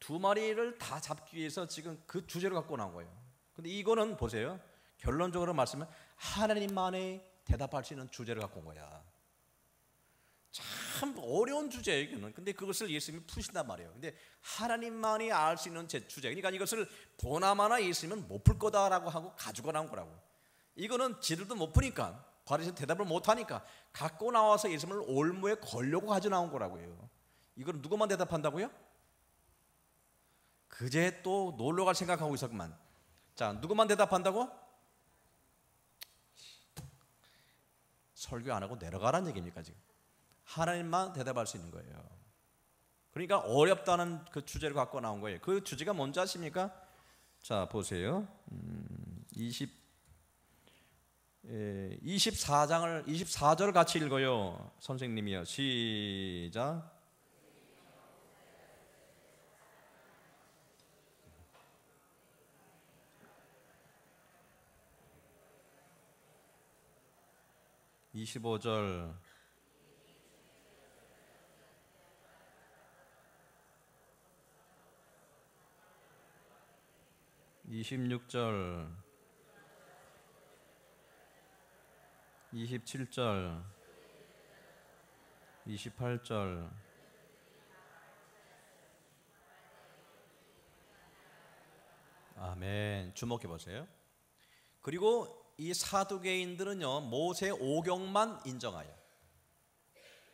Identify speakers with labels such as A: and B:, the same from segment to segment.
A: 두 마리를 다 잡기 위해서 지금 그 주제를 갖고 나온 거예요. 근데 이거는 보세요. 결론적으로 말씀은 하나님만이 대답할 수 있는 주제를 갖고 온 거야. 참 어려운 주제예요, 이거는. 근데 그것을 예수님이 푸신단 말이에요. 근데 하나님만이 알 수 있는 제 주제. 그러니까 이것을 보나마나 예수님은 못 풀 거다라고 하고 가지고 나온 거라고. 이거는 지들도 못 푸니까, 바리새인 대답을 못 하니까 갖고 나와서 예수님을 올무에 걸려고 가져 나온 거라고요. 이걸 누구만 대답한다고요? 그제 또 놀러 갈 생각하고 있었구만. 자, 누구만 대답한다고? 설교 안 하고 내려가라는 얘기입니까 지금? 하나님만 대답할 수 있는 거예요. 그러니까 어렵다는 그 주제를 갖고 나온 거예요. 그 주제가 뭔지 아십니까? 자, 보세요. 24절을 같이 읽어요. 선생님이요. 시작. (25절) 26절 27절 28절 아멘. 주목해 보세요. 그리고 이 사두개인들은요 모세 오경만 인정하여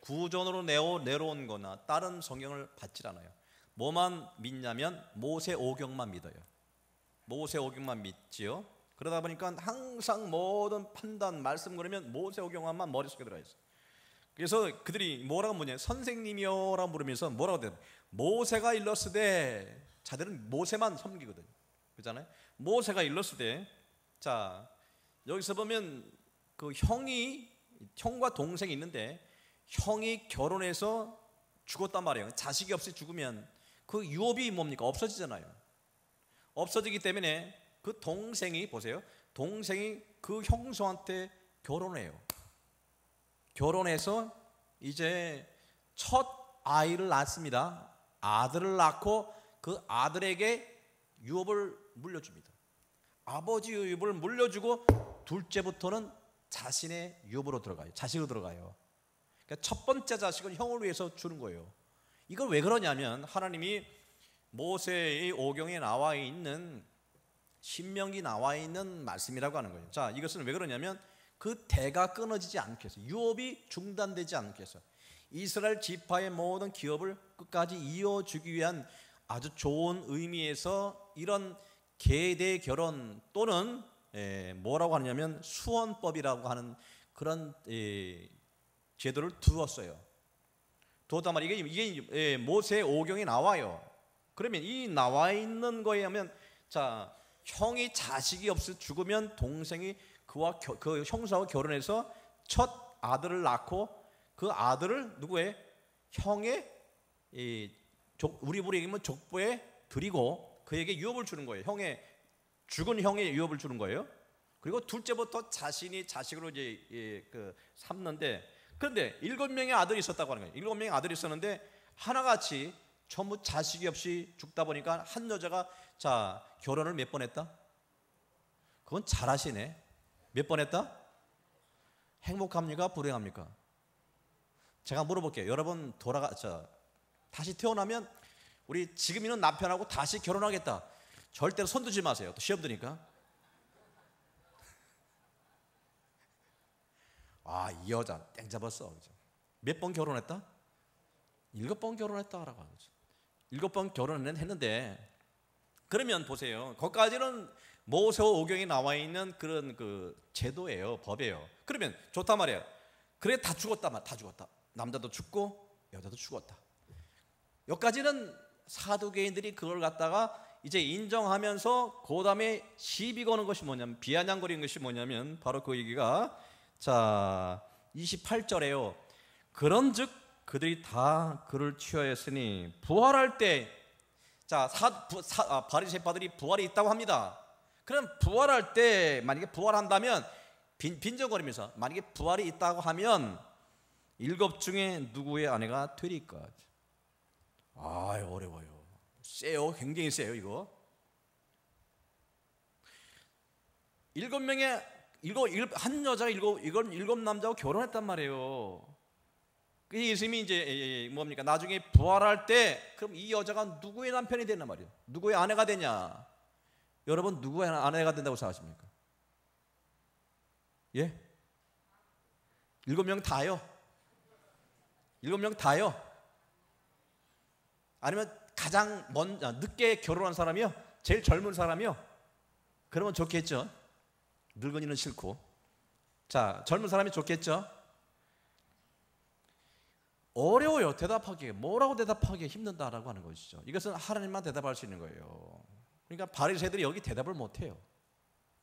A: 구전으로 내려온 거나 다른 성경을 받질 않아요. 뭐만 믿냐면 모세 오경만 믿어요. 모세 오경만 믿지요. 그러다 보니까 항상 모든 판단 말씀 그러면 모세 오경만 머릿속에 들어가 있어요. 그래서 그들이 뭐라고 묻냐, 선생님이요라고 물으면서 뭐라고 대답해요? 모세가 일렀으되, 자들은 모세만 섬기거든요. 그렇잖아요. 모세가 일렀으되. 자, 여기서 보면 그 형과 동생이 있는데 형이 결혼해서 죽었단 말이에요. 자식이 없이 죽으면 그 유업이 뭡니까? 없어지잖아요. 없어지기 때문에 그 동생이, 보세요, 동생이 그 형수한테 결혼해요. 결혼해서 이제 첫 아이를 낳습니다. 아들을 낳고 그 아들에게 유업을 물려줍니다. 아버지 유업을 물려주고 둘째부터는 자신의 유업으로 들어가요. 자식으로 들어가요. 그러니까 첫 번째 자식은 형을 위해서 주는 거예요. 이걸 왜 그러냐면 하나님이 모세의 오경에 나와 있는, 신명기 나와 있는 말씀이라고 하는 거예요. 자, 이것은 왜 그러냐면 그 대가 끊어지지 않게 해서, 유업이 중단되지 않게 해서 이스라엘 지파의 모든 기업을 끝까지 이어주기 위한 아주 좋은 의미에서 이런 계대 결혼 또는 뭐라고 하냐면 수원법이라고 하는 그런 제도를 두었어요. 두었단 말이에요. 이게 모세 오경에 나와요. 그러면 이 나와 있는 거에 하면, 자, 형이 자식이 없어 죽으면 동생이 그 형수하고 결혼해서 첫 아들을 낳고 그 아들을 누구의? 형의, 우리 얘기하면 족보에 드리고 그에게 유업을 주는 거예요. 죽은 형의 유업을 주는 거예요. 그리고 둘째부터 자신이 자식으로 이제 삼는데, 그런데 7명의 아들이 있었다고 하는 거예요. 7명의 아들이 있었는데 하나같이 전부 자식이 없이 죽다 보니까 한 여자가, 자, 결혼을 몇 번 했다? 그건 잘하시네. 몇 번 했다? 행복합니까? 불행합니까? 제가 물어볼게요. 여러분 다시 태어나면 우리 지금 있는 남편하고 다시 결혼하겠다. 절대로 손 드지 마세요. 또 시험 드니까. 아, 이 여자 땡 잡았어. 몇 번 결혼했다? 7번 결혼했다라고 하는 거죠. 7번 결혼을 했는데, 그러면 보세요. 거기까지는 모세오경에 나와 있는 그런 그 제도예요, 법이에요. 그러면 좋단 말이에요. 그래, 다 죽었다. 남자도 죽고 여자도 죽었다. 여기까지는 사두개인들이 그걸 갖다가 이제 인정하면서 그 다음에 시비 거는 것이 뭐냐면, 비아냥거리는 것이 뭐냐면 바로 그 얘기가, 자, 28절에요. 그런즉 그들이 다 그를 취하였으니 부활할 때, 자, 바리새파들이 부활이 있다고 합니다. 그럼 부활할 때 만약에 부활한다면 빈정거리면서 만약에 부활이 있다고 하면 7 중에 누구의 아내가 되리까? 아, 어려워요. 세요. 굉장히 세요 이거. 7명의 한 여자가 일곱 남자하고 결혼했단 말이에요. 그 예수님이 이제 뭡니까? 나중에 부활할 때 그럼 이 여자가 누구의 남편이 되나 말이에요? 누구의 아내가 되냐? 여러분 누구의 아내가 된다고 생각하십니까? 예? 7명 다요? 7명 다요? 아니면 가장 늦게 결혼한 사람이요? 제일 젊은 사람이요? 그러면 좋겠죠. 늙은이는 싫고. 자, 젊은 사람이 좋겠죠. 어려워요. 대답하기. 뭐라고 대답하기 힘든다라고 하는 것이죠. 이것은 하나님만 대답할 수 있는 거예요. 그러니까 바리새인들이 여기 대답을 못해요.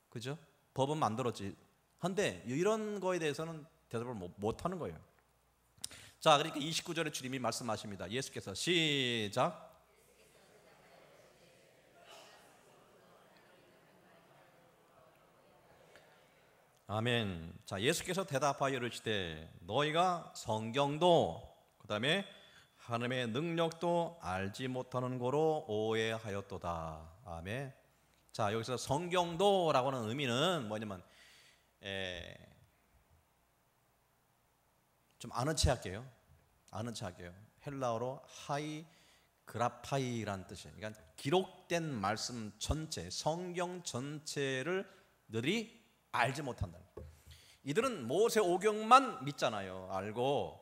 A: 그죠? 법은 만들었지. 한데 이런 거에 대해서는 대답을 못하는 거예요. 자, 그러니까 29절에 주님이 말씀하십니다. 예수께서 시작. 아멘. 자, 예수께서 대답하여 이르시되 너희가 성경도 그 다음에 하나님의 능력도 알지 못하는 거로 오해하였도다. 아멘. 자, 여기서 성경도라고 하는 의미는 뭐냐면 좀 아는 체 할게요. 아는 체 할게요. 헬라어로 하이 그라파이라는 뜻이에요. 그러니까 기록된 말씀 전체, 성경 전체를 너희 알지 못한다. 이들은 모세오경만 믿잖아요. 알고.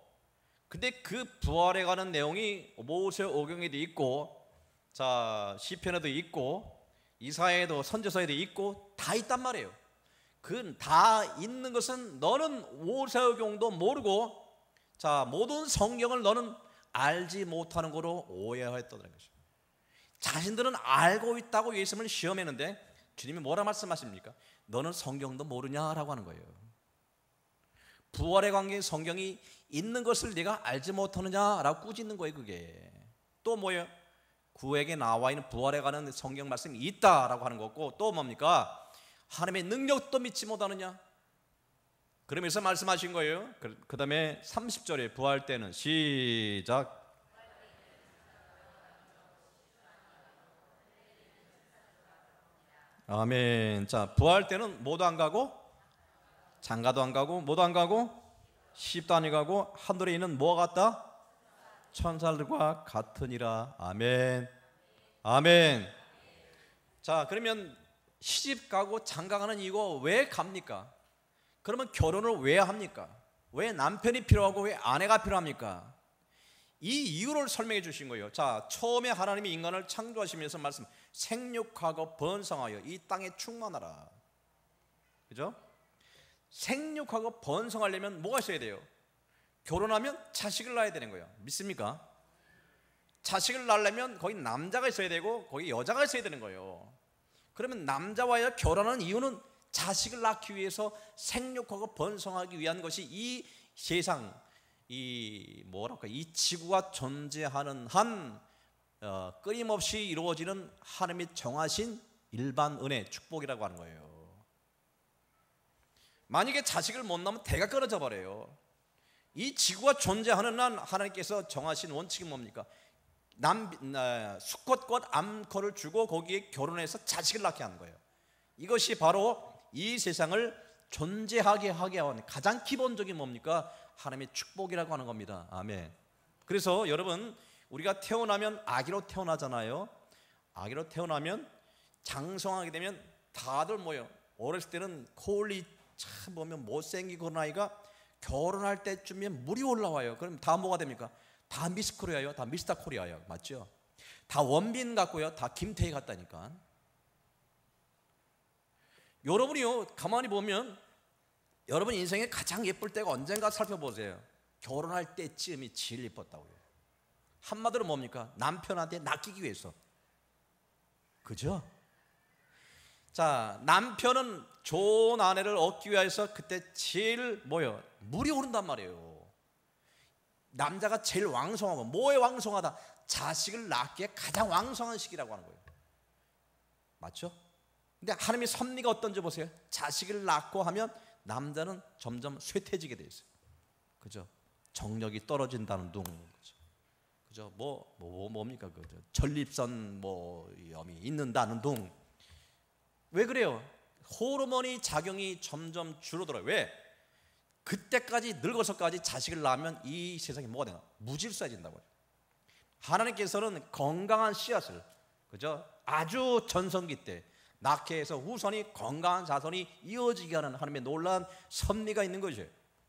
A: 근데 그 부활에 관한 내용이 모세오경에도 있고, 자 시편에도 있고, 이사야에도 선지서에도 있고 다 있단 말이에요. 그 다 있는 것은 너는 모세오경도 모르고, 자 모든 성경을 너는 알지 못하는 거로 오해하였다는 것이죠. 자신들은 알고 있다고 예수님을 시험했는데 주님이 뭐라 말씀하십니까? 너는 성경도 모르냐라고 하는 거예요. 부활에 관계된 성경이 있는 것을 네가 알지 못하느냐라고 꾸짖는 거예요. 그게 또 뭐예요? 구약에 나와 있는 부활에 관한 성경 말씀이 있다라고 하는 거고, 또 뭡니까? 하나님의 능력도 믿지 못하느냐? 그러면서 말씀하신 거예요. 그 다음에 30절에 부활 때는 시작. 아멘. 자, 부활 때는 뭐도 안 가고, 장가도 안 가고, 뭐도 안 가고, 시집도 안 가고, 하늘에 있는 뭐가 같다? 천사들과 같으니라. 아멘. 아멘. 자, 그러면 시집 가고 장가 가는 이거 왜 갑니까? 그러면 결혼을 왜 합니까? 왜 남편이 필요하고 왜 아내가 필요합니까? 이 이유를 설명해 주신 거예요. 자, 처음에 하나님이 인간을 창조하시면서 말씀, 생육하고 번성하여 이 땅에 충만하라. 그죠? 생육하고 번성하려면 뭐가 있어야 돼요? 결혼하면 자식을 낳아야 되는 거예요. 믿습니까? 자식을 낳으려면 거기 남자가 있어야 되고 거기 여자가 있어야 되는 거예요. 그러면 남자와의 결혼하는 이유는 자식을 낳기 위해서, 생육하고 번성하기 위한 것이 이 세상, 이 지구가 존재하는 한 끊임없이 이루어지는 하나님이 정하신 일반 은혜, 축복이라고 하는 거예요. 만약에 자식을 못 낳으면 대가 끊어져 버려요. 이 지구가 존재하는 한 하나님께서 정하신 원칙이 뭡니까? 수컷과 암컷을 주고 거기에 결혼해서 자식을 낳게 하는 거예요. 이것이 바로 이 세상을 존재하게 하게 하는 가장 기본적인 뭡니까? 하나님의 축복이라고 하는 겁니다. 아멘. 그래서 여러분, 우리가 태어나면 아기로 태어나잖아요. 아기로 태어나면 장성하게 되면 다들 뭐예요? 어렸을 때는 코올리 참 보면 못생기고 그런 아이가 결혼할 때쯤이면 물이 올라와요. 그럼 다 뭐가 됩니까? 다 미스 코리아예요. 다 미스터 코리아예요. 맞죠? 다 원빈 같고요. 다 김태희 같다니까. 여러분이요, 가만히 보면 여러분 인생에 가장 예쁠 때가 언젠가 살펴보세요. 결혼할 때쯤이 제일 예뻤다고요. 한마디로 뭡니까? 남편한테 낚이기 위해서. 그죠? 자, 남편은 좋은 아내를 얻기 위해서 그때 제일 뭐예요? 물이 오른단 말이에요. 남자가 제일 왕성하고, 뭐에 왕성하다? 자식을 낳기에 가장 왕성한 시기라고 하는 거예요. 맞죠? 근데 하나님의 섭리가 어떤지 보세요. 자식을 낳고 하면 남자는 점점 쇠퇴지게 돼 있어요. 그죠? 정력이 떨어진다는 거죠. 그죠? 뭡니까? 그죠? 전립선 염이 있는다는 둥. 왜 그래요? 호르몬이 작용이 점점 줄어들어요. 왜? 그때까지 늙어서까지 자식을 낳으면 이 세상이 뭐가 되나? 무질서해진다고요. 하나님께서는 건강한 씨앗을, 그죠? 아주 전성기 때 낳게 해서 후손이 건강한 자손이 이어지게 하는 하나님의 놀라운 섭리가 있는 거죠.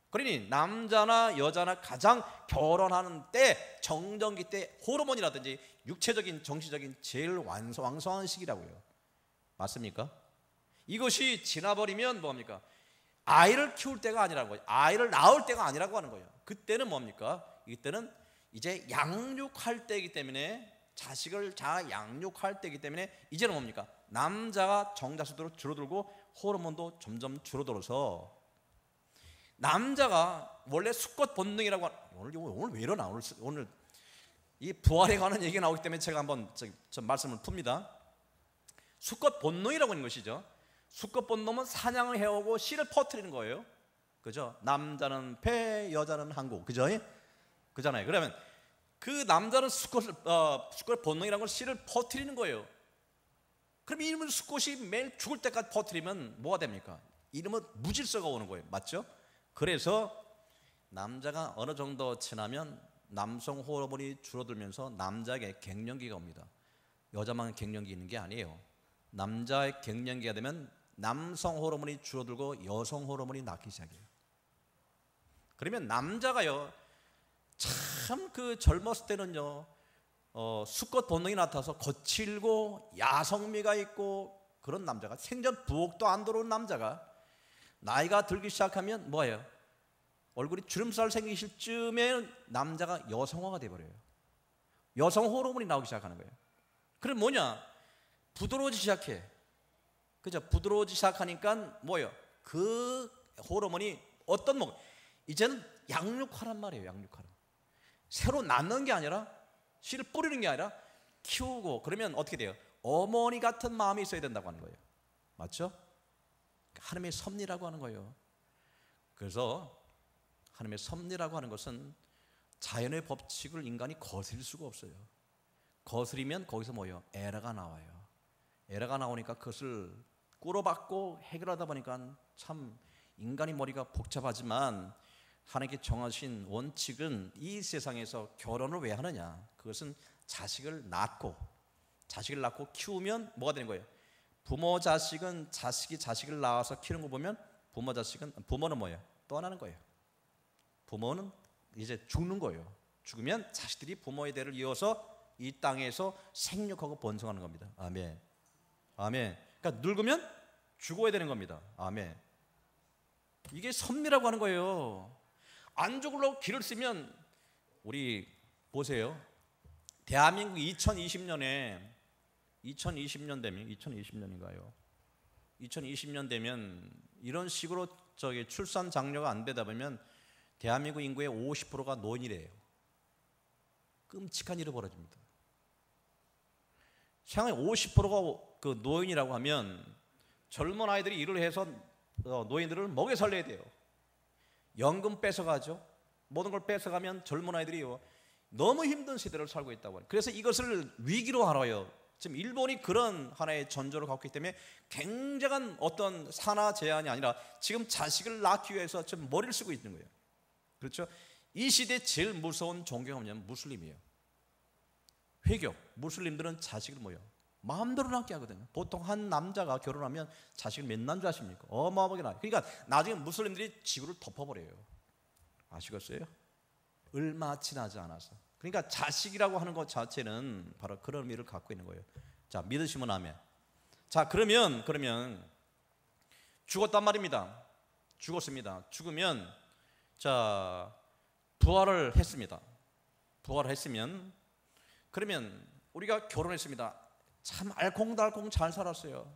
A: 그러니 남자나 여자나 가장 결혼하는 때, 정전기 때 호르몬이라든지 육체적인 정신적인 제일 왕성한 시기라고요. 맞습니까? 이것이 지나버리면 뭡니까? 아이를 키울 때가 아니라는 거예요. 아이를 낳을 때가 아니라고 하는 거예요. 그때는 뭡니까? 이때는 이제 양육할 때이기 때문에, 자식을 양육할 때이기 때문에 이제는 뭡니까? 남자가 정자수도 줄어들고 호르몬도 점점 줄어들어서, 남자가 원래 수컷 본능이라고 오늘 왜 이러나? 오늘 이 부활에 관한 얘기가 나오기 때문에 제가 한번 좀 말씀을 풉니다. 수컷 본능이라고 하는 것이죠. 수컷 본능은 사냥을 해오고 씨를 퍼뜨리는 거예요. 그죠? 남자는 배, 여자는 항구. 그죠? 그잖아요. 그러면 그 남자는 수컷 본능이라는 걸 씨를 퍼뜨리는 거예요. 그럼 이놈의 수컷이 매일 죽을 때까지 퍼뜨리면 뭐가 됩니까? 이름은 무질서가 오는 거예요. 맞죠? 그래서 남자가 어느 정도 지나면 남성 호르몬이 줄어들면서 남자에게 갱년기가 옵니다. 여자만 갱년기 있는 게 아니에요. 남자의 갱년기가 되면 남성 호르몬이 줄어들고 여성 호르몬이 낳기 시작해요. 그러면 남자가요, 참 그 젊었을 때는요, 수컷 본능이 나타나서 거칠고 야성미가 있고 그런 남자가, 생전 부엌도 안 들어온 남자가 나이가 들기 시작하면 뭐예요? 얼굴이 주름살 생기실 쯤에 남자가 여성화가 돼버려요. 여성 호르몬이 나오기 시작하는 거예요. 그럼 뭐냐? 부드러워지기 시작해. 그죠? 부드러워지기 시작하니까 뭐예요? 그 호르몬이 이제는 양육하란 말이에요. 양육하라. 새로 낳는 게 아니라, 씨를 뿌리는 게 아니라 키우고. 그러면 어떻게 돼요? 어머니 같은 마음이 있어야 된다고 하는 거예요. 맞죠? 하나님의 섭리라고 하는 거예요. 그래서 하나님의 섭리라고 하는 것은 자연의 법칙을 인간이 거스릴 수가 없어요. 거스리면 거기서 뭐예요? 에러가 나와요. 에러가 나오니까 그것을 꾸러받고 해결하다 보니까 참 인간의 머리가 복잡하지만, 하나님께 정하신 원칙은 이 세상에서 결혼을 왜 하느냐? 그것은 자식을 낳고 키우면 뭐가 되는 거예요? 부모 자식은, 자식이 자식을 낳아서 키우는 거 보면 부모는 뭐예요? 떠나는 거예요. 부모는 이제 죽는 거예요. 죽으면 자식들이 부모의 대를 이어서 이 땅에서 생육하고 번성하는 겁니다. 아멘. 아멘. 그러니까 늙으면 죽어야 되는 겁니다. 아멘. 이게 섭리라고 하는 거예요. 안 죽으려고 길을 쓰면, 우리 보세요. 대한민국 2020년에 2020년 되면 2020년인가요? 2020년 되면 이런 식으로 출산 장려가 안 되다 보면 대한민국 인구의 50%가 노인이래요. 끔찍한 일이 벌어집니다. 생각에 50%가 그 노인이라고 하면 젊은 아이들이 일을 해서 노인들을 먹여 살려야 돼요. 연금 뺏어가죠. 모든 걸 뺏어가면 젊은 아이들이요, 너무 힘든 시대를 살고 있다고 해요. 그래서 이것을 위기로 알아요. 지금 일본이 그런 하나의 전조를 갖고 있기 때문에 굉장한 어떤 산하 제한이 아니라 지금 자식을 낳기 위해서 좀 머리를 쓰고 있는 거예요. 그렇죠? 이 시대에 제일 무서운 종교가 뭐냐면 무슬림이에요. 회교. 무슬림들은 자식을 뭐예요? 마음대로 낳게 하거든요. 보통 한 남자가 결혼하면 자식을 몇 난 줄 아십니까? 어마어마하게 낳아요. 그러니까 나중에 무슬림들이 지구를 덮어버려요. 아시겠어요? 얼마 지나지 않아서. 그러니까 자식이라고 하는 것 자체는 바로 그런 의미를 갖고 있는 거예요. 자, 믿으시면 아멘. 자, 그러면 죽었단 말입니다. 죽었습니다. 죽으면, 자, 부활을 했습니다. 부활을 했으면, 그러면 우리가 결혼했습니다. 참 알콩달콩 잘 살았어요.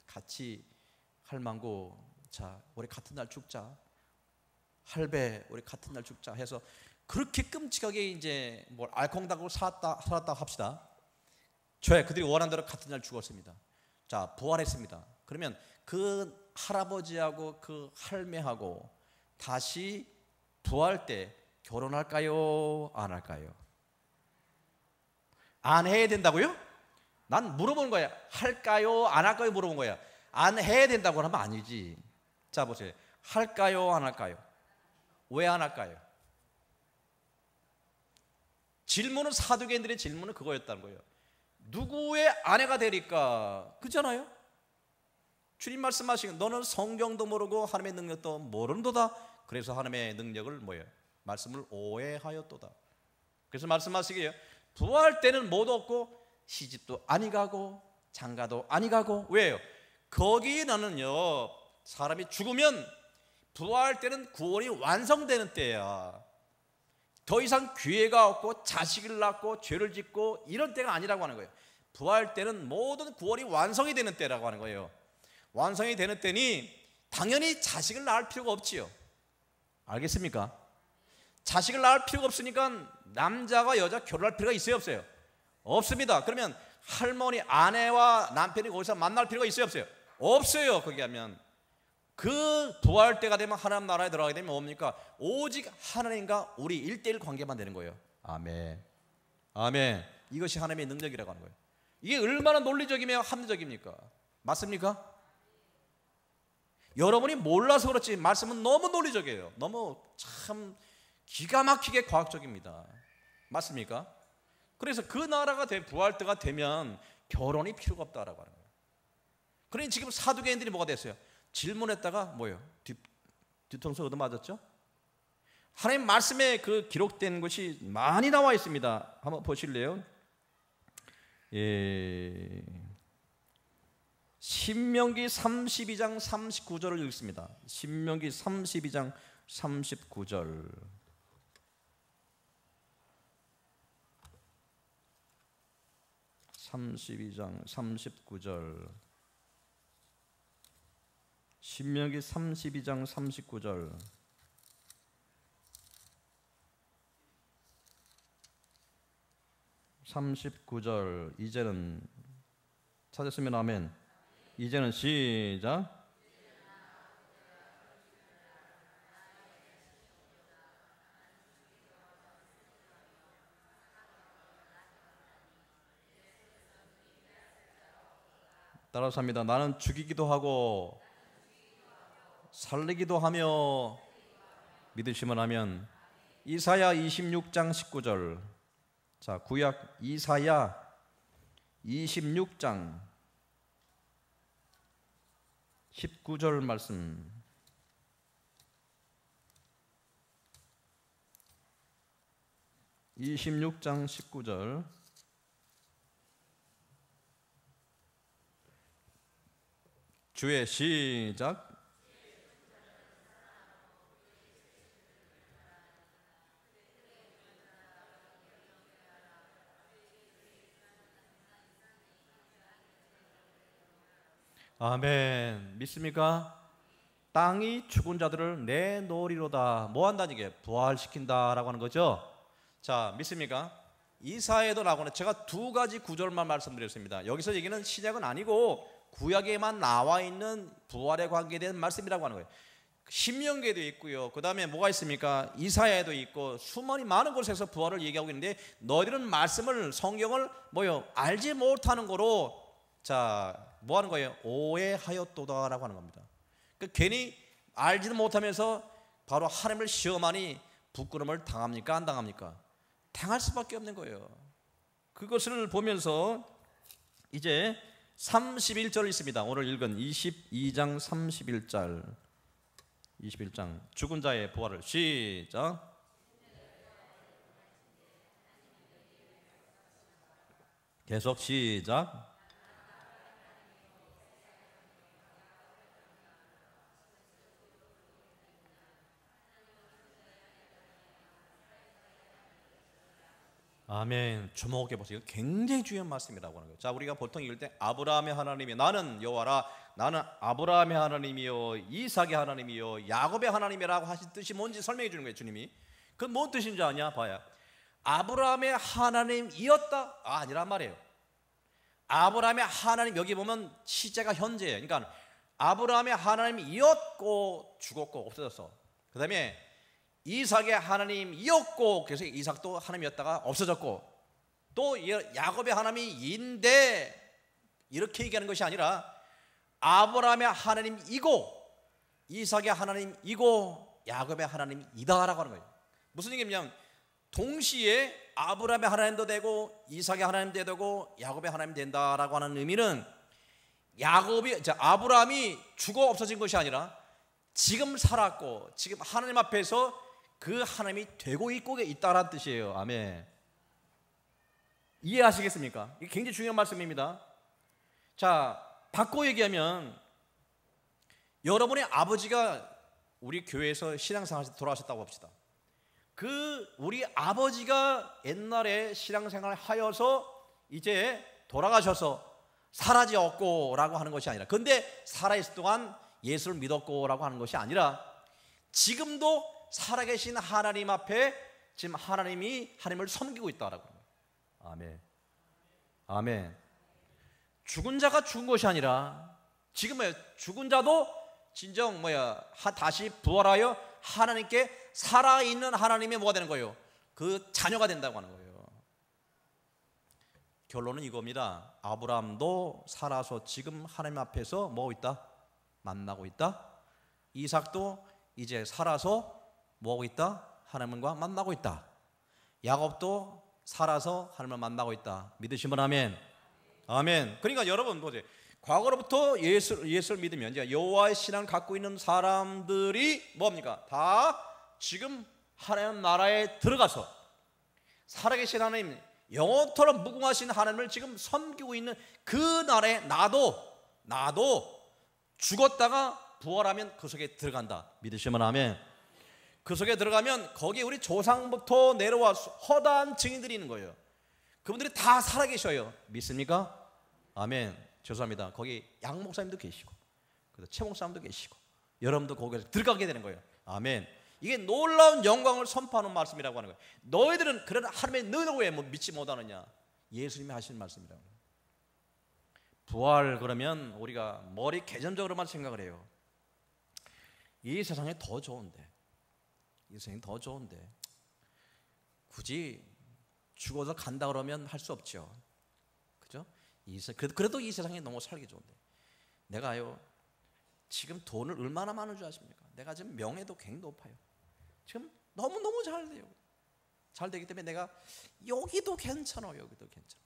A: 같이 할망구, 자, 우리 같은 날 죽자. 할배, 우리 같은 날 죽자 해서 그렇게 끔찍하게 이제 뭘 알콩달콩 살았다 합시다. 그들이 원한 대로 같은 날 죽었습니다. 자, 부활했습니다. 그러면 그 할아버지하고 그 할매하고 다시 부활 때 결혼할까요? 안 할까요? 안 해야 된다고요? 난 물어보는 거야. 할까요? 안 할까요? 물어본 거야. 안 해야 된다고 하면 아니지. 자 보세요. 할까요? 안 할까요? 왜 안 할까요? 질문은 사두개인들의 질문은 그거였다는 거예요. 누구의 아내가 되리까? 그잖아요. 주님 말씀하시긴 너는 성경도 모르고 하나님의 능력도 모르는도다. 그래서 하나님의 능력을 뭐예요? 말씀을 오해하였도다. 그래서 말씀하시기에요. 부활 때는 못 얻고 시집도 아니 가고 장가도 아니 가고. 왜요? 거기 나는요 사람이 죽으면 부활 때는 구원이 완성되는 때야. 더 이상 기회가 없고 자식을 낳고 죄를 짓고 이런 때가 아니라고 하는 거예요. 부활 때는 모든 구원이 완성이 되는 때라고 하는 거예요. 완성이 되는 때니 당연히 자식을 낳을 필요가 없지요. 알겠습니까? 자식을 낳을 필요가 없으니까 남자가 여자 결혼할 필요가 있어요 없어요? 없습니다. 그러면 할머니 아내와 남편이 거기서 만날 필요가 있어요 없어요? 없어요. 거기 하면 그 부활 때가 되면 하나님 나라에 들어가게 되면 뭡니까? 오직 하나님과 우리 1:1 관계만 되는 거예요. 아멘. 아멘. 이것이 하나님의 능력이라고 하는 거예요. 이게 얼마나 논리적이며 합리적입니까? 맞습니까? 여러분이 몰라서 그렇지 말씀은 너무 논리적이에요. 너무 참 기가 막히게 과학적입니다. 맞습니까? 그래서 그 나라가 부활 때가 되면 결혼이 필요가 없다라고 하는 거예요. 그러니 지금 사두개인들이 뭐가 됐어요? 질문했다가 뭐예요? 뒤통수 얻어맞았죠? 하나님 말씀에 그 기록된 것이 많이 나와 있습니다. 한번 보실래요? 신명기 32장 39절을 읽습니다. 신명기 32장 39절. 신명기 32장 39절. 이제는 찾았으면 아멘. 이제는 시작. 따라서 합니다. 나는 죽이기도 하고 살리기도 하며 믿으시면 하면. 이사야 26장 19절. 자, 구약 이사야 26장 19절 말씀. (26장 19절) 주의 시작. 아멘. 믿습니까? 땅이 죽은 자들을 내놓으리로다. 뭐 한다는 얘기예요? 부활시킨다라고 하는 거죠. 자, 믿습니까? 이사야에도 나오는, 제가 두 가지 구절만 말씀드렸습니다. 여기서 얘기는 신약은 아니고 구약에만 나와 있는 부활에 관계된 말씀이라고 하는 거예요. 신명기에도 있고요. 그 다음에 뭐가 있습니까? 이사야에도 있고 수많이 많은 곳에서 부활을 얘기하고 있는데 너희들은 말씀을, 성경을 알지 못하는 거로 뭐 하는 거예요? 오해하였도다라고 하는 겁니다. 그러니까 괜히 알지도 못하면서 바로 하나님을 시험하니 부끄러움을 당합니까? 안 당합니까? 당할 수밖에 없는 거예요. 그것을 보면서 이제 31절 있습니다. 오늘 읽은 22장 31절. 21장 죽은 자의 부활을 시작. 계속 시작. 아멘. 주목해 보세요. 굉장히 중요한 말씀이라고 하는 거예요. 자, 우리가 보통 읽을 때 아브라함의 하나님이, 나는 여호와라, 나는 아브라함의 하나님이요 이삭의 하나님이요 야곱의 하나님이라고 하신 뜻이 뭔지 설명해 주는 거예요. 주님이. 그건 뭔 뜻인지 아냐? 봐야. 아브라함의 하나님이었다? 아니란 말이에요. 아브라함의 하나님, 여기 보면 시제가 현재예요. 그러니까 아브라함의 하나님이었고 죽었고 없어졌어. 그 다음에 이삭의 하나님이었고, 그래서 이삭도 하나님이었다가 없어졌고, 또 야곱의 하나님인데 이렇게 얘기하는 것이 아니라 아브라함의 하나님이고 이삭의 하나님이고 야곱의 하나님이다라고 하는 거예요. 무슨 얘기냐면 동시에 아브라함의 하나님도 되고 이삭의 하나님도 되고 야곱의 하나님이 된다라고 하는 의미는 아브라함이 죽어 없어진 것이 아니라 지금 살았고 지금 하나님 앞에서 그 하나님이 되고 있다라는 뜻이에요. 아멘. 이해하시겠습니까? 이게 굉장히 중요한 말씀입니다. 자, 바꿔 얘기하면 여러분의 아버지가 우리 교회에서 신앙생활에서 돌아가셨다고 합시다. 우리 아버지가 옛날에 신앙생활을 하여서 이제 돌아가셔서 사라졌고라고 하는 것이 아니라, 근데 살아있을 동안 예수를 믿었고라고 하는 것이 아니라 지금도 살아계신 하나님 앞에 지금 하나님을 섬기고 있다라고 합니다. 아멘. 아멘. 죽은 자가 죽은 것이 아니라 지금 죽은 자도 진정 다시 부활하여 하나님께 살아있는 하나님의 뭐가 되는 거예요? 그 자녀가 된다고 하는 거예요. 결론은 이겁니다. 아브라함도 살아서 지금 하나님 앞에서 뭐 있다? 만나고 있다. 이삭도 이제 살아서 뭐하고 있다? 하나님과 만나고 있다. 야곱도 살아서 하나님을 만나고 있다. 믿으시면 아멘. 아멘. 그러니까 여러분 보세요. 과거로부터 예수를 믿으면 이제 여호와의 신앙을 갖고 있는 사람들이 뭡니까? 다 지금 하나님 나라에 들어가서 살아계신 하나님, 영원토록 무궁하신 하나님을 지금 섬기고 있는 그 나라에 나도 죽었다가 부활하면 그 속에 들어간다. 믿으시면 아멘. 그 속에 들어가면 거기에 우리 조상부터 내려와 허다한 증인들이 있는 거예요. 그분들이 다 살아계셔요. 믿습니까? 아멘. 죄송합니다. 거기 양 목사님도 계시고 최 목사님도 계시고 여러분도 거기에 들어가게 되는 거예요. 아멘. 이게 놀라운 영광을 선포하는 말씀이라고 하는 거예요. 너희들은 그런 하나님의 너희들 왜 믿지 못하느냐? 예수님이 하시는 말씀이라고. 부활 그러면 우리가 머리 개념적으로만 생각을 해요. 이 세상에 더 좋은데, 이 세상이 더 좋은데 굳이 죽어서 간다 그러면 할 수 없죠. 그죠? 그래도 이 세상에 너무 살기 좋은데, 내가요 지금 돈을 얼마나 많은 줄 아십니까? 내가 지금 명예도 굉장히 높아요. 지금 너무너무 잘 돼요. 잘 되기 때문에 내가 여기도 괜찮아, 여기도 괜찮아.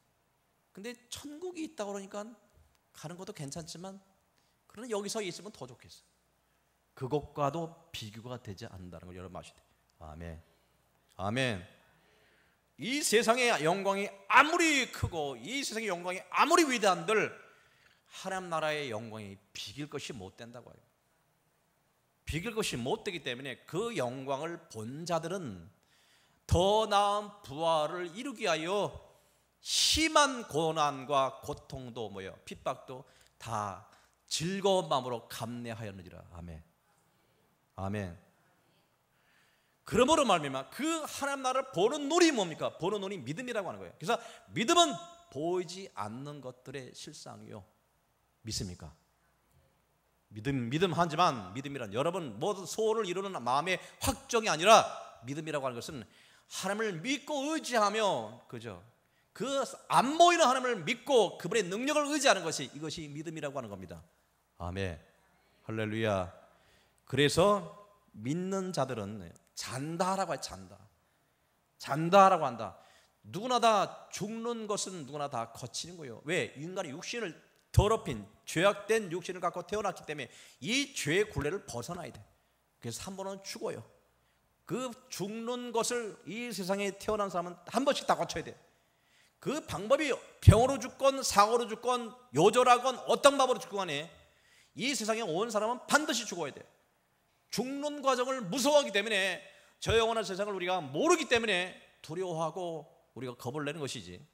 A: 근데 천국이 있다 그러니까 가는 것도 괜찮지만 그러나 여기서 있으면 더 좋겠어. 그것과도 비교가 되지 않는다는 걸 여러분 아시죠? 아멘. 아멘. 이 세상의 영광이 아무리 크고 이 세상의 영광이 아무리 위대한들 하나님 나라의 영광이 비길 것이 못 된다고 해요. 비길 것이 못 되기 때문에 그 영광을 본 자들은 더 나은 부활을 이루기 위하여 심한 고난과 고통도 핍박도 다 즐거운 마음으로 감내하였느니라. 아멘. 아멘. 그러므로 말미암아 그 하나님 나라를 보는 눈이 뭡니까? 보는 눈이 믿음이라고 하는 거예요. 그래서 믿음은 보이지 않는 것들의 실상이요. 믿습니까? 믿음 하지만 믿음이란 여러분 모든 소원을 이루는 마음의 확정이 아니라 믿음이라고 하는 것은 하나님을 믿고 의지하며, 그죠? 그 안 보이는 하나님을 믿고 그분의 능력을 의지하는 것이, 이것이 믿음이라고 하는 겁니다. 아멘. 할렐루야. 그래서 믿는 자들은 잔다라고 해요. 잔다라고 한다. 누구나 다 죽는 것은 누구나 다 거치는 거예요. 왜? 인간의 육신을 더럽힌 죄악된 육신을 갖고 태어났기 때문에 이 죄의 굴레를 벗어나야 돼. 그래서 한 번은 죽어요. 그 죽는 것을 이 세상에 태어난 사람은 한 번씩 다 거쳐야 돼. 그 방법이 병으로 죽건 사고로 죽건 요절하건 어떤 방법으로 죽건 간에 이 세상에 온 사람은 반드시 죽어야 돼. 죽는 과정을 무서워하기 때문에 저 영원한 세상을 우리가 모르기 때문에 두려워하고 우리가 겁을 내는 것이지,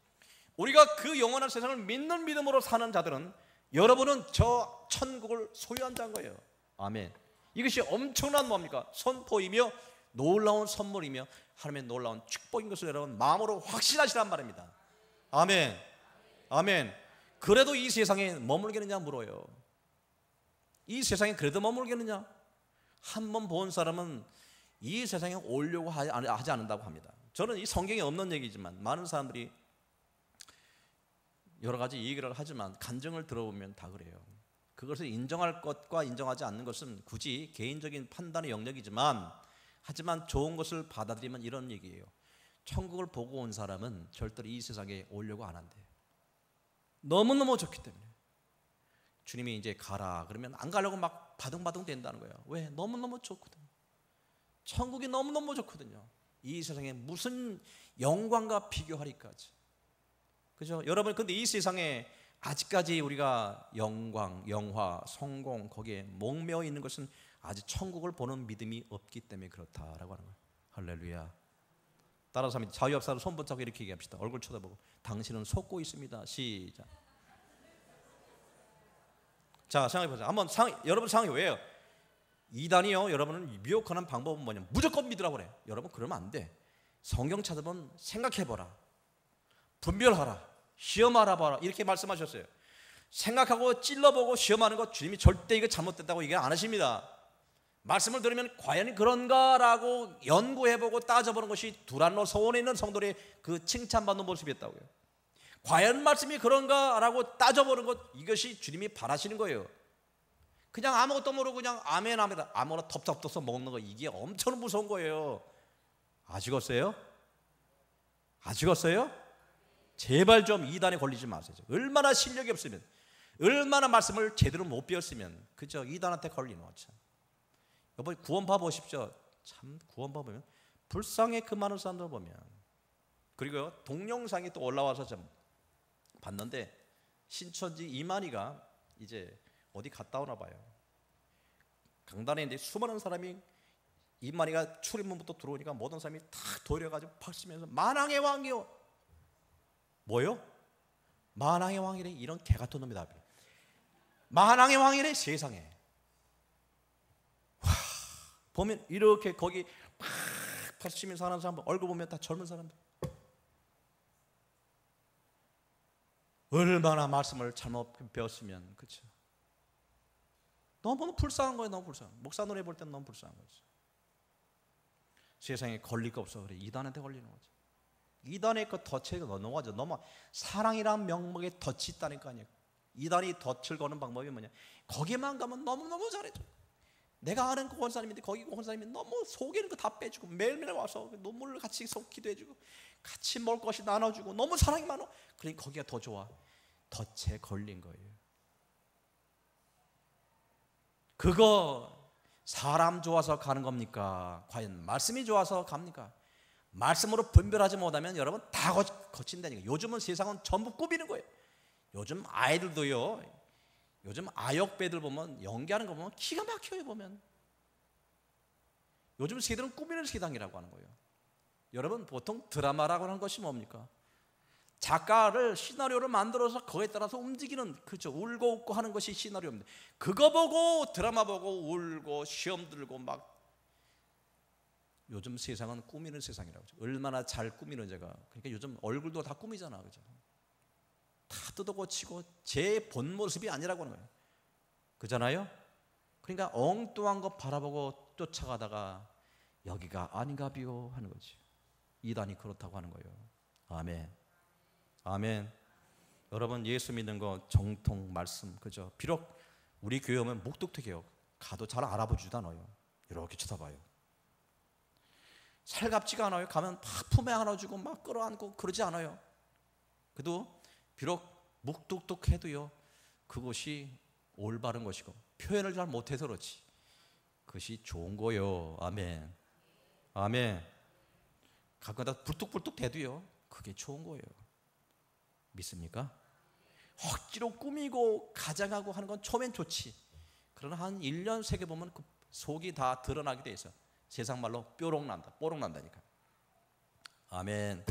A: 우리가 그 영원한 세상을 믿는 믿음으로 사는 자들은 여러분은 저 천국을 소유한다는 거예요. 아멘. 이것이 엄청난 뭡니까? 선포이며 놀라운 선물이며 하나님의 놀라운 축복인 것을 여러분 마음으로 확신하시란 말입니다. 아멘. 아멘. 그래도 이 세상에 머물겠느냐 물어요. 이 세상에 그래도 머물겠느냐? 한 번 본 사람은 이 세상에 오려고 하지 않는다고 합니다. 저는 이 성경에 없는 얘기지만 많은 사람들이 여러 가지 얘기를 하지만 간증을 들어보면 다 그래요. 그것을 인정할 것과 인정하지 않는 것은 굳이 개인적인 판단의 영역이지만, 하지만 좋은 것을 받아들이면 이런 얘기예요. 천국을 보고 온 사람은 절대로 이 세상에 오려고 안 한대. 너무너무 좋기 때문에. 주님이 이제 가라 그러면 안 가려고 막 바둥바둥 된다는 거예요. 왜? 너무너무 좋거든요. 천국이 너무너무 좋거든요. 이 세상에 무슨 영광과 비교하리까지. 그죠? 여러분, 근데 이 세상에 아직까지 우리가 영광, 영화, 성공 거기에 목매어 있는 것은 아직 천국을 보는 믿음이 없기 때문에 그렇다라고 하는 거예요. 할렐루야. 따라서 합니다. 자유 앞사로 손 붙잡고 이렇게 얘기합시다. 얼굴 쳐다보고, 당신은 속고 있습니다. 시작. 자, 생각해보세요. 한번 여러분 상황이 왜요? 이단이요, 여러분을 미혹하는 방법은 뭐냐면 무조건 믿으라고 그래. 여러분, 그러면 안 돼. 성경 찾아보면 생각해보라, 분별하라, 시험하라 봐라, 이렇게 말씀하셨어요. 생각하고 찔러보고 시험하는 것, 주님이 절대 이거 잘못됐다고 얘기 안 하십니다. 말씀을 들으면 과연 그런가라고 연구해보고 따져보는 것이 두란노 서원에 있는 성도들의 그 칭찬받는 모습이었다고요. 과연 말씀이 그런가라고 따져보는 것, 이것이 주님이 바라시는 거예요. 그냥 아무것도 모르고 그냥 아멘 아멘 아무거나 덥석덥석 먹는 거, 이게 엄청 무서운 거예요. 아시겠어요? 아시겠어요? 제발 좀 이단에 걸리지 마세요. 얼마나 실력이 없으면, 얼마나 말씀을 제대로 못 배웠으면, 그죠? 이단한테 걸리는 거죠. 여보, 구원파 보십시오. 참, 구원파 보면 불쌍해, 그 많은 사람들 보면. 그리고 동영상이 또 올라와서 좀 봤는데, 신천지 이만희가 이제 어디 갔다 오나 봐요. 강단에 이제 수많은 사람이, 이만희가 출입문부터 들어오니까 모든 사람이 탁 도려가지고 박수면서 만왕의 왕이요. 뭐요? 만왕의 왕이래. 이런 개 같은 놈이 답이. 만왕의 왕이래, 세상에. 와, 보면 이렇게 거기 막 박수치면서 하는 사람 얼굴 보면 다 젊은 사람들. 얼마나 말씀을 잘못 배웠으면, 그렇죠? 너무 불쌍한 거예요. 너무 불쌍한. 목사 노래 볼 때는 너무 불쌍한 거죠. 세상에 걸릴 거 없어. 그래, 이단한테 걸리는 거죠. 이단의 그 덫에 넘어가죠. 너무 사랑이란 명목에 덫이 있다니까요. 이단이 덫을 거는 방법이 뭐냐? 거기만 가면 너무너무 잘해줘. 내가 아는 그 권사님인데 거기 그 권사님이 너무 속에는 거 다 빼주고, 매일매일 와서 눈물을 같이 쏟기도 해주고, 같이 먹을 것이 나눠주고, 너무 사랑이 많아. 그러니까 거기가 더 좋아. 덫에 걸린 거예요. 그거 사람 좋아서 가는 겁니까? 과연 말씀이 좋아서 갑니까? 말씀으로 분별하지 못하면 여러분 다 거친다니까. 요즘은 세상은 전부 꾸미는 거예요. 요즘 아이들도요, 요즘 아역배들 보면 연기하는 거 보면 기가 막혀요. 보면 요즘 세대는 꾸미는 세상이라고 하는 거예요. 여러분, 보통 드라마라고 하는 것이 뭡니까? 작가를 시나리오를 만들어서 그거에 따라서 움직이는, 그렇죠, 울고 웃고 하는 것이 시나리오입니다. 그거 보고 드라마 보고 울고 시험 들고 막. 요즘 세상은 꾸미는 세상이라고. 얼마나 잘 꾸미는 제가. 그러니까 요즘 얼굴도 다 꾸미잖아, 그죠? 다 뜯어고치고 제 본 모습이 아니라고 하는 거예요. 그잖아요? 그러니까 엉뚱한 거 바라보고 쫓아가다가 여기가 아닌가 비요 하는 거지. 이단이 그렇다고 하는 거예요. 아멘. 아멘. 여러분, 예수 믿는 거 정통 말씀, 그죠? 비록 우리 교회 오면 묵뚝뚝해요. 가도 잘 알아보지도 않아요. 이렇게 쳐다봐요. 살갑지가 않아요. 가면 막 품에 안아주고 막 끌어안고 그러지 않아요. 그래도 비록 묵뚝뚝해도요, 그것이 올바른 것이고 표현을 잘 못해서 그렇지 그것이 좋은 거요. 아멘. 아멘. 가끔가다 불뚝불뚝 대도요, 그게 좋은 거예요. 믿습니까? 억지로 꾸미고 가장하고 하는 건 처음엔 좋지. 그러나 한 1년 세게 보면 그 속이 다 드러나게 돼 있어. 세상 말로 뾰록난다, 뽀록난다니까. 아멘.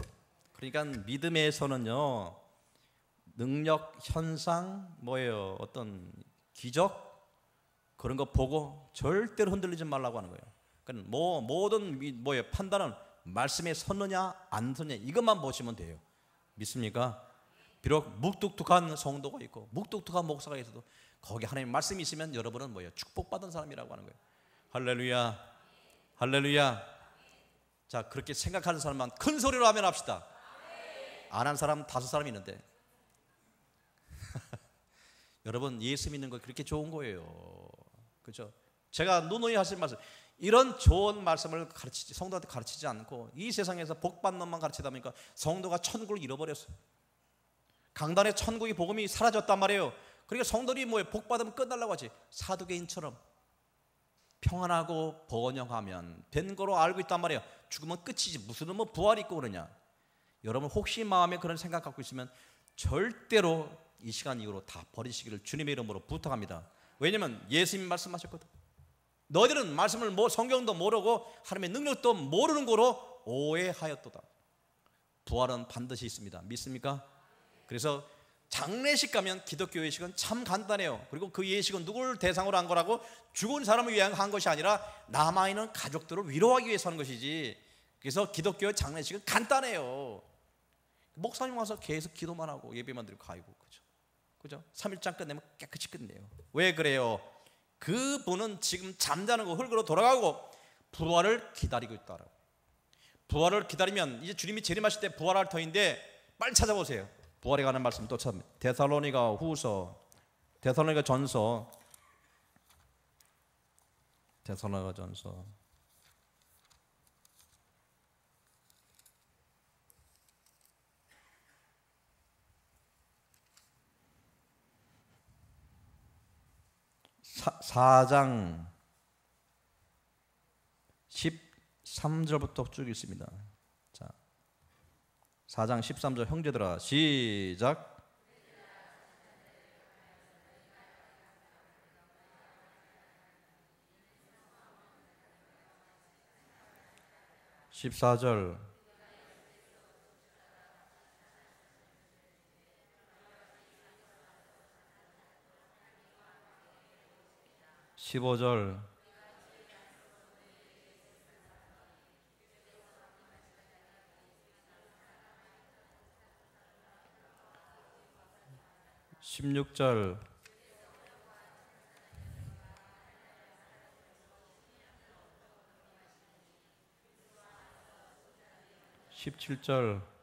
A: 그러니까 믿음에서는요, 능력, 현상, 뭐예요, 어떤 기적 그런 거 보고 절대로 흔들리지 말라고 하는 거예요. 그러니까 모든 뭐예요, 판단은 말씀에 섰느냐 안 섰느냐 이것만 보시면 돼요. 믿습니까? 비록 묵뚝뚝한 성도가 있고 묵뚝뚝한 목사가 있어도 거기 하나님 말씀이 있으면 여러분은 뭐예요, 축복받은 사람이라고 하는 거예요. 할렐루야. 할렐루야. 자, 그렇게 생각하는 사람만 큰 소리로 아멘 합시다. 안 한 사람 5사람 있는데 여러분, 예수 믿는 거 그렇게 좋은 거예요. 그렇죠? 제가 누누이 하신 말씀, 이런 좋은 말씀을 성도한테 가르치지 않고 이 세상에서 복 받는 놈만 가르치다 보니까 성도가 천국을 잃어버렸어요. 강단에 천국의 복음이 사라졌단 말이에요. 그러니까 성도들이 뭐예요? 복 받으면 끝날라고 하지. 사두개인처럼 평안하고 번영하면 된 거로 알고 있단 말이에요. 죽으면 끝이지 무슨 뭐 부활이 있고 그러냐. 여러분, 혹시 마음에 그런 생각 갖고 있으면 절대로 이 시간 이후로 다 버리시기를 주님의 이름으로 부탁합니다. 왜냐면 예수님이 말씀하셨거든. 너희들은 말씀을 성경도 모르고 하나님의 능력도 모르는 거로 오해하였도다. 부활은 반드시 있습니다. 믿습니까? 그래서 장례식 가면 기독교 예식은 참 간단해요. 그리고 그 예식은 누구를 대상으로 한 거라고? 죽은 사람을 위해 한 것이 아니라 남아있는 가족들을 위로하기 위해서 하는 것이지. 그래서 기독교의 장례식은 간단해요. 목사님 와서 계속 기도만 하고 예배만 드리고 가고, 그죠? 3일장 끝내면 깨끗이 끝내요. 왜 그래요? 그분은 지금 잠자는 거 흙으로 돌아가고 부활을 기다리고 있다라고. 부활을 기다리면 이제 주님이 재림하실 때 부활할 터인데 빨리 찾아보세요. 부활에 관한 말씀 또 찾으면 데살로니가 후서, 데살로니가 전서 4장 13절부터 쭉 있습니다. 자, 4장 13절 형제들아 시작. 14절 15절 16절 17절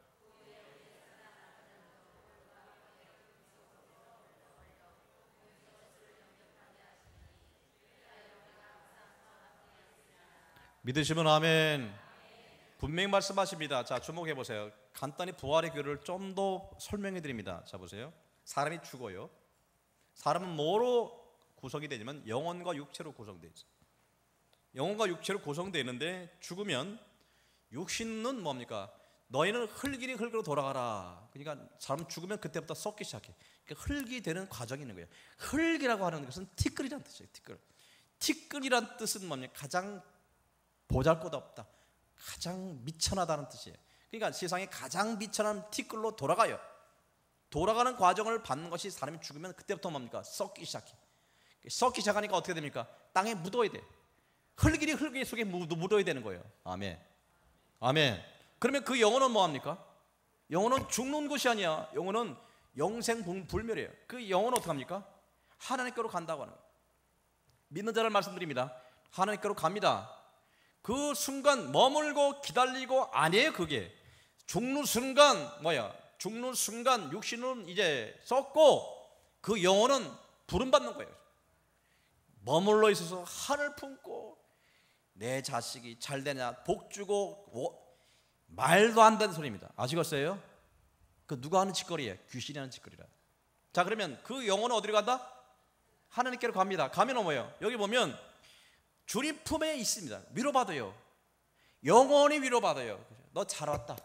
A: '믿으시면 아멘. 분명히 말씀하십니다. 자, 주목해 보세요. 간단히 부활의 교리를 좀 더 설명해 드립니다. 자, 보세요. 사람이 죽어요. 사람은 뭐로 구성이 되냐면 영혼과 육체로 구성되어 있어요. 영혼과 육체로 구성되어 있는데 죽으면 육신은 뭡니까? 너희는 흙이니 흙으로 돌아가라. 그러니까 사람 죽으면 그때부터 썩기 시작해. 그러니까 흙이 되는 과정이 있는 거예요. 흙이라고 하는 것은 티끌이란 뜻이에요. 티끌. 티끌이란 뜻은 뭡니까? 가장 보잘것없다, 가장 미천하다는 뜻이에요. 그러니까 세상에 가장 미천한 티끌로 돌아가요. 돌아가는 과정을 받는 것이 사람이 죽으면 그때부터 뭡니까? 썩기 시작해. 썩기 시작하니까 어떻게 됩니까? 땅에 묻어야 돼. 흙이니 흙 속에 묻어야 되는 거예요. 아멘. 아멘. 그러면 그 영혼은 뭐합니까? 영혼은 죽는 것이 아니야. 영혼은 영생불멸이에요. 그 영혼은 어떻게 합니까? 하나님께로 간다고 하는 거예요. 믿는 자를 말씀드립니다. 하나님께로 갑니다. 그 순간 머물고 기다리고 아니에요. 그게 죽는 순간 죽는 순간 육신은 이제 썩고 그 영혼은 부름받는 거예요. 머물러 있어서 하늘 품고 내 자식이 잘 되냐 복 주고 말도 안 되는 소리입니다. 아시겠어요? 그 누가 하는 짓거리예요? 귀신이 하는 짓거리라. 자, 그러면 그 영혼은 어디로 간다? 하나님께로 갑니다. 가면 뭐예요? 여기 보면 주님 품에 있습니다. 위로받아요. 영원히 위로받아요. 너 잘 왔다.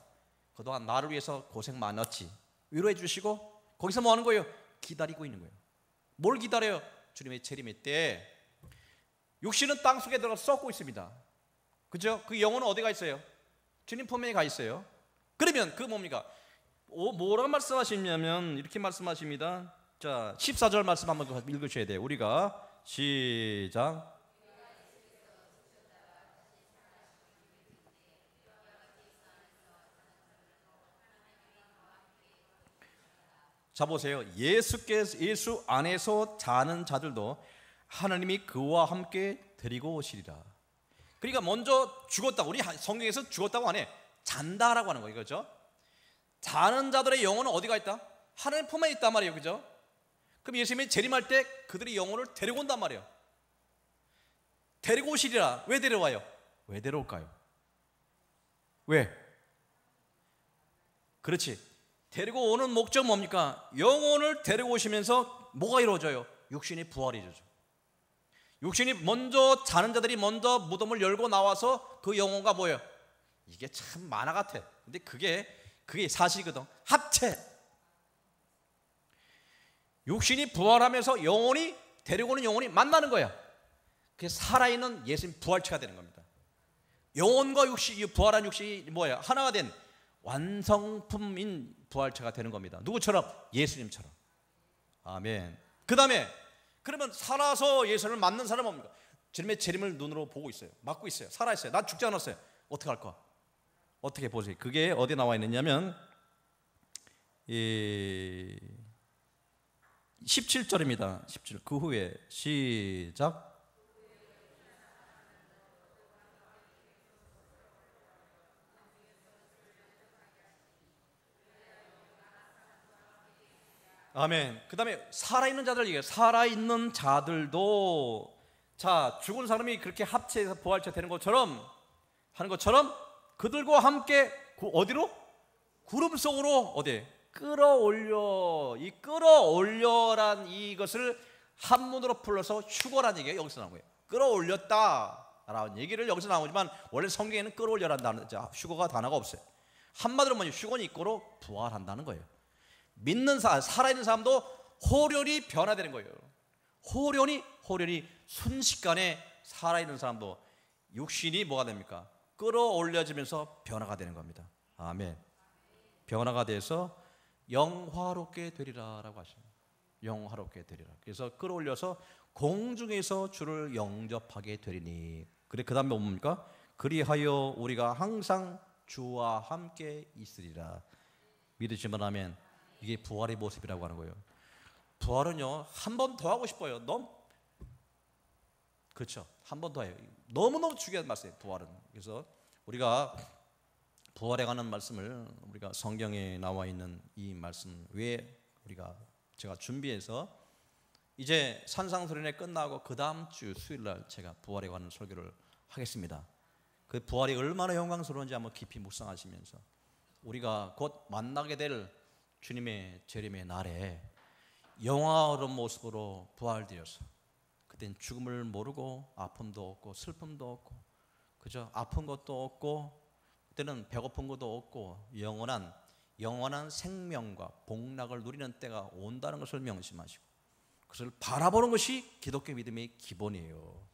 A: 그동안 나를 위해서 고생 많았지. 위로해 주시고 거기서 뭐 하는 거예요? 기다리고 있는 거예요. 뭘 기다려요? 주님의 재림의 때. 육신은 땅 속에 들어가 썩고 있습니다. 그죠? 그 영혼은 어디가 있어요? 주님 품에 가 있어요. 그러면 그 뭡니까? 뭐라고 말씀하시냐면 이렇게 말씀하십니다. 자, 14절 말씀 한번 읽으셔야 돼요. 우리가 시작. 자, 보세요. 예수 안에서 자는 자들도 하나님이 그와 함께 데리고 오시리라. 그러니까 먼저 죽었다고, 우리 성경에서 죽었다고 안 해. 잔다라고 하는 거예요. 그렇죠? 자는 자들의 영혼은 어디가 있다? 하나님 품에 있단 말이에요. 그죠? 그럼 예수님이 재림할 때 그들의 영혼을 데리고 온단 말이에요. 데리고 오시리라. 왜 데려와요? 왜 데려올까요? 왜? 그렇지. 데리고 오는 목적 뭡니까? 영혼을 데리고 오시면서 뭐가 이루어져요? 육신이 부활이 이루어져. 육신이 먼저 자는 자들이 먼저 무덤을 열고 나와서 그 영혼과 뭐예요? 이게 참 만화 같아. 근데 그게 사실이거든. 합체. 육신이 부활하면서 영혼이 데리고 오는 영혼이 만나는 거야. 그게 살아있는 예수님 부활체가 되는 겁니다. 영혼과 육신이 부활한 육신이 뭐야? 하나가 된 완성품인 부활체가 되는 겁니다. 누구처럼? 예수님처럼. 아멘. 그 다음에 그러면 살아서 예수님을 맞는 사람은 뭡니까? 주님의 재림을 눈으로 보고 있어요. 맞고 있어요. 살아있어요. 난 죽지 않았어요. 어떻게 할까? 어떻게 보세요? 그게 어디에 나와 있느냐면 17절입니다. 17. 그 후에 시작. 아멘. 그 다음에 살아있는 자들 얘기해요. 살아있는 자들도 자 죽은 사람이 그렇게 합체해서 부활체 되는 것처럼 하는 것처럼 그들과 함께 어디로? 구름 속으로 어디? 끌어올려. 이 끌어올려란 이것을 한문으로 풀어서 휴거란 얘기가 여기서 나온 거예요. 끌어올렸다라는 얘기를 여기서 나오지만 원래 성경에는 끌어올려라는 단어, 휴거가 단어가 없어요. 한마디로 뭐냐? 휴거는 이꼬로 부활한다는 거예요. 믿는 사람, 살아있는 사람도 호련히 변화되는 거예요. 호련히 순식간에 살아있는 사람도 육신이 뭐가 됩니까? 끌어올려지면서 변화가 되는 겁니다. 아멘. 변화가 돼서 영화롭게 되리라라고 하시죠. 영화롭게 되리라. 그래서 끌어올려서 공중에서 주를 영접하게 되리니. 그래 그 다음에 뭡니까? 그리하여 우리가 항상 주와 함께 있으리라. 믿으시면 아멘. 이게 부활의 모습이라고 하는 거예요. 부활은요 한 번 더 하고 싶어요. 그렇죠. 한 번 더 해요. 너무너무 중요한 말씀이에요. 부활은. 그래서 우리가 부활에 관한 말씀을 우리가 성경에 나와 있는 이 말씀 외에 제가 준비해서 이제 산상수련회 끝나고 그 다음 주 수요일날 제가 부활에 관한 설교를 하겠습니다. 그 부활이 얼마나 영광스러운지 한번 깊이 묵상하시면서 우리가 곧 만나게 될 주님의 재림의 날에 영화로운 모습으로 부활되어서 그땐 죽음을 모르고 아픔도 없고 슬픔도 없고 그죠? 아픈 것도 없고 그때는 배고픈 것도 없고 영원한 생명과 복락을 누리는 때가 온다는 것을 명심하시고 그것을 바라보는 것이 기독교 믿음의 기본이에요.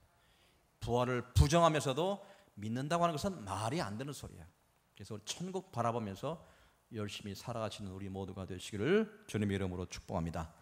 A: 부활을 부정하면서도 믿는다고 하는 것은 말이 안 되는 소리야. 그래서 천국 바라보면서 열심히 살아가시는 우리 모두가 되시기를 주님의 이름으로 축복합니다.